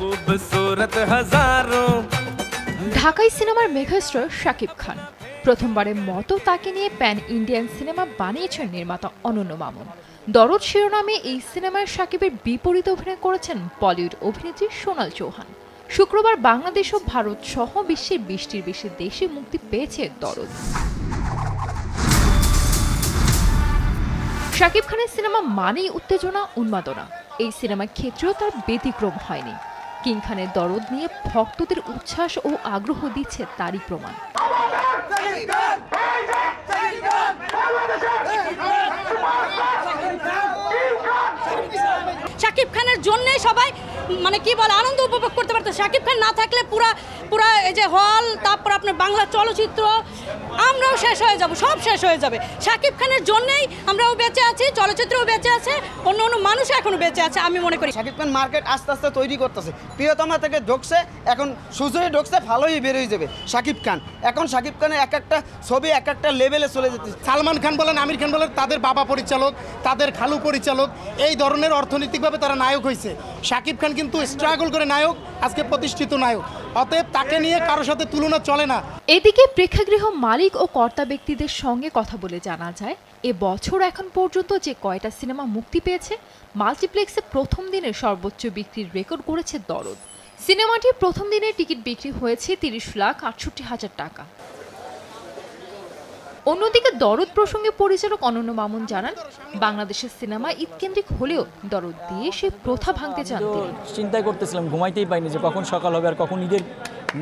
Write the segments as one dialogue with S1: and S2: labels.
S1: खूबसूरत हजारों।
S2: ঢাকাই সিনেমার মেগাস্টার শাকিব খান প্রথমবারের মতো তাকে নিয়ে প্যান ইন্ডিয়ান সিনেমা বানিয়েছেন নির্মাতা অনন্য মামুন। দরদ শিরোনামে এই সিনেমায় শাকিবের বিপরীতে অভিনয় করেছেন বলিউড অভিনেত্রী সোনাল চৌহান। শুক্রবার বাংলাদেশ ও ভারত সহ বিশ্বের 20টির বেশি দেশে মুক্তি পেয়েছে দরদ। শাকিব খানের সিনেমা মানেই উত্তেজনা, উন্মাদনা। এই সিনেমার ক্ষেত্রেও তার ব্যতিক্রম হয়নি। কিং খানের দরদ নিয়ে ভক্তদের উচ্ছ্বাস ও আগ্রহ দিচ্ছে তারই প্রমাণ।
S3: শাকিব খানের জন্যই সবাই মানে কি বলে আনন্দ উপভোগ করতে পারতো। শাকিব খান না থাকলে পুরা এই যে হল, তারপর আপনার বাংলা চলচ্চিত্র আমরাও শেষ হয়ে যাব, সব শেষ হয়ে যাবে। শাকিব খানের জন্যই আমরাও বেঁচে আছি, চলচ্চিত্রও বেঁচে আছে, অন্য মানুষ এখনো বেঁচে আছে আমি মনে করি।
S4: শাকিব খান মার্কেট আস্তে আস্তে তৈরি করতেছে। প্রিয়তমা থেকে ঢুকছে, এখন সুজয়ে ঢুকছে, ভালোই বেরোয় যাবে শাকিব খান। এখন শাকিব খানের এক একটা ছবি এক একটা লেভেলে চলে যেতে।
S5: সালমান খান বলেন, আমির খান বলেন, তাদের বাবা পরিচালক, তাদের খালু পরিচালক, এই ধরনের অর্থনৈতিকভাবে তারা নায়ক হয়েছে। শাকিব খান কিন্তু স্ট্রাগল করে নায়ক, আজকে প্রতিষ্ঠিত নায়ক। অতএব তাকে নিয়ে কারোর সাথে তুলনা চলে না।
S2: এদিকে প্রেক্ষাগৃহ মালিক ও কর্তা ব্যক্তিদের সঙ্গে কথা বলে জানা যায়, এ বছর এখন পর্যন্ত যে কয়টা সিনেমা মুক্তি পেয়েছে, মাল্টিপ্লেক্সে প্রথম দিনের সর্বোচ্চ বিক্রির রেকর্ড করেছে দরদ। সিনেমাটির প্রথম দিনের টিকিট বিক্রি হয়েছে 30,68,000 টাকা। অন্যদিকে দরদ প্রসঙ্গে পরিচালক অনন্য মামুন জানান, বাংলাদেশের সিনেমা ঈদকেন্দ্রিক হলেও দরদ দিয়ে সে প্রথা ভাঙতে চান তিনি।
S6: চিন্তাই করতেছিলাম, ঘুমাইতেই পাইনি যে কখন সকাল হবে আর কখন ঈদের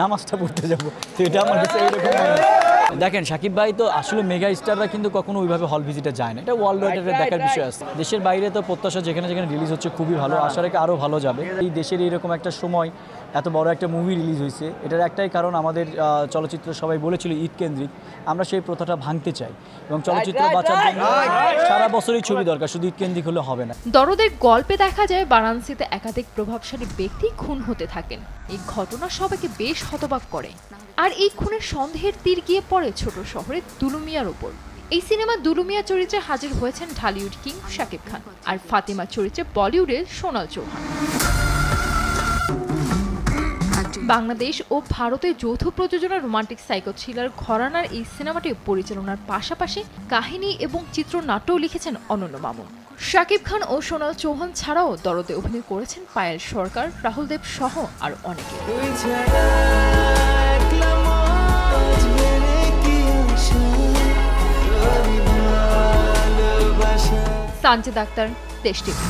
S6: নামাজটা পড়তে যাব। তো এটা আমার কাছে এইরকম। দেখেন, শাকিব ভাই তো আসলে মেগা স্টাররা কিন্তু কখনো ওইভাবে হল ভিজিটে যায় না, এটা ওয়ার্ল্ড ওয়াইড দেখার বিষয় আছে। দেশের বাইরে তো প্রত্যাশা যেখানে যেখানে রিলিজ হচ্ছে খুবই ভালো, আশা রেখে আরও ভালো যাবে। এই দেশের এইরকম একটা সময় এত বড় একটা মুভি রিলিজ হয়েছে, এটার একটাই কারণ আমাদের চলচ্চিত্র সবাই বলেছিল ঈদ কেন্দ্রিক, আমরা সেই প্রথাটা ভাঙতে চাই এবং চলচ্চিত্র বাঁচার জন্য সারা বছরই ছবি দরকার, শুধু ঈদ কেন্দ্রিক হলে হবে না।
S2: দরদের গল্পে দেখা যায় বারাণসীতে একাধিক প্রভাবশালী ব্যক্তি খুন হতে থাকেন। এই ঘটনা সবাইকে বেশ হতবাক করে। আর এই খুনের সন্দেহের তীর গিয়ে পড়ে ছোট শহরে দুলুমিয়ার ওপর। এই সিনেমা দুলুমিয়া চরিত্রে হাজির হয়েছেন ঢালিউড কিং শাকিব খান আর ফাতিমা চরিত্রে বলিউডের সোনাল চৌহান। বাংলাদেশ ও ভারতের যৌথ প্রযোজনা রোমান্টিক সাইকো থ্রিলার ঘরানার এই সিনেমাটি পরিচালনার পাশাপাশি কাহিনী এবং চিত্রনাট্যও লিখেছেন অনন্য মামুন। শাকিব খান ও সোনাল চৌহান ছাড়াও দরদে অভিনয় করেছেন পায়েল সরকার, রাহুল দেব সহ আর অনেকে। সানজিদ আক্তার, দেশ টিভি।